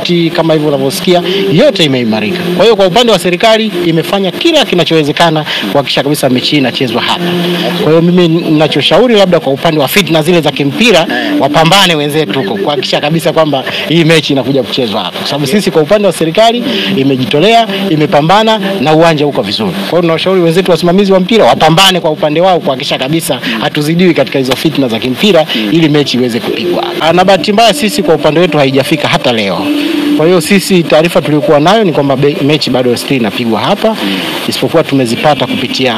ground kama hivyo unavyosikia, yote imeimarika. Kwa hiyo kwa upande wa serikali imefanya kila kinachowezekana kuhakikisha kabisa mechi inachezwa hapa. Kwa hiyo mimi ninachoshauri labda kwa upande wa fitna zile za kimpira, wapambane wenzetu huko kuhakikisha kabisa kwamba hii mechi inakuja kuchezwa hapa. Kwa sababu sisi kwa upande wa serikali imejitolea, imepambana na uwanja uko vizuri. Kwa hiyo tunawashauri wenzetu wasimamizi wa mpira wapambane kwa upande wao kuhakikisha kabisa hatuzidiwi katika hizo fitna za kimpira ili mechi iweze kupigwa. Na bahati mbaya sisi kwa upande wetu haijafika hata leo. Kwa hiyo sisi taarifa tulikuwa nayo ni kwamba mechi bado still inapigwa hapa, isipokuwa tumezipata kupitia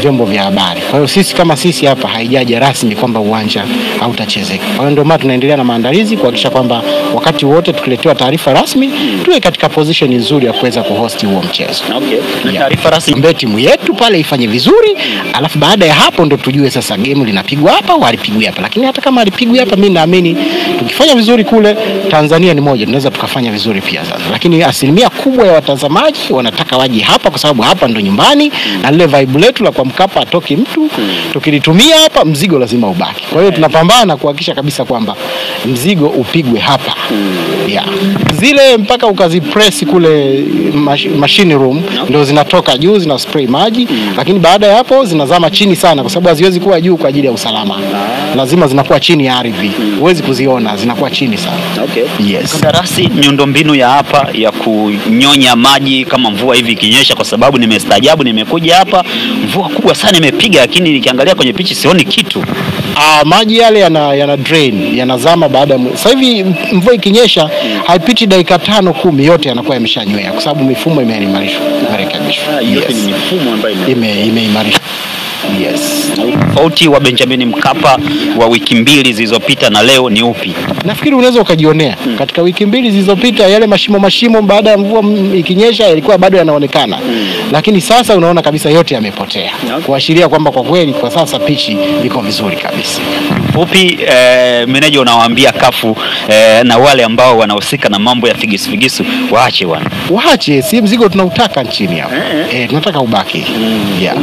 vyombo vya habari. Kwa hiyo sisi kama sisi hapa haijaja rasmi kwamba uwanja hautachezeka. Kwa hiyo ndio maana tunaendelea na maandalizi kuhakikisha kwamba wakati wote tukiletewa taarifa rasmi tuwe katika position nzuri ya kuweza kuhost huo mchezo. Okay. Na taarifa rasmi mbele timu yetu pale ifanye vizuri, alafu baada ya hapo ndo tujue sasa game linapigwa hapa au halipigwi hapa. Lakini hata kama halipigwi hapa, mimi naamini tukifanya vizuri kule Tanzania ni moja, tunaweza tukafanya vizuri pia sasa. Lakini asilimia kubwa ya watazamaji wanataka waje hapa kwa sababu hapa ndo nyumbani na lile vibe letu la kwa Mkapa atoki mtu, tukilitumia hapa mzigo lazima ubaki. Kwa hiyo tunapambana kuhakikisha kabisa kwamba mzigo upigwe hapa. Yeah. Zile mpaka ukazipress kule machine room ndio zinatoka juu, zina spray maji, lakini baada ya hapo zinazama chini sana kwa sababu haziwezi kuwa juu kwa ajili ya usalama. Lazima zinakuwa chini ya ardhi. Huwezi kuziona, zinakuwa chini sana. Okay. Yes. Kandarasi, miundombinu ya hapa ya kunyonya maji kama mvua hivi ikinyesha, kwa sababu nimestaajabu, nimekuja hapa mvua kubwa sana imepiga, lakini nikiangalia kwenye pichi sioni kitu. Maji yale yana drain, yanazama baada ya sasa hivi mvua ikinyesha haipiti dakika 5-10 yote yanakuwa yameshanywea kwa sababu mifumo imeimarishwa, imerekebishwa. Yote ni mifumo ambayo imeimarishwa. Yes. Tofauti wa Benjamin Mkapa wa wiki 2 zilizopita na leo ni upi? Nafikiri unaweza ukajionea. Katika wiki 2 zilizopita yale mashimo baada ya mvua ikinyesha yalikuwa bado yanaonekana. Lakini sasa unaona kabisa yote yamepotea. Kuashiria kwamba kwa kweli kwa sasa pichi iko vizuri kabisa. Upi meneja unawaambia kafu na wale ambao wanahusika na mambo ya figisu waache bwana. Waache, si mzigo tunautaka nchini hapa. Tunataka ubaki. Yeah.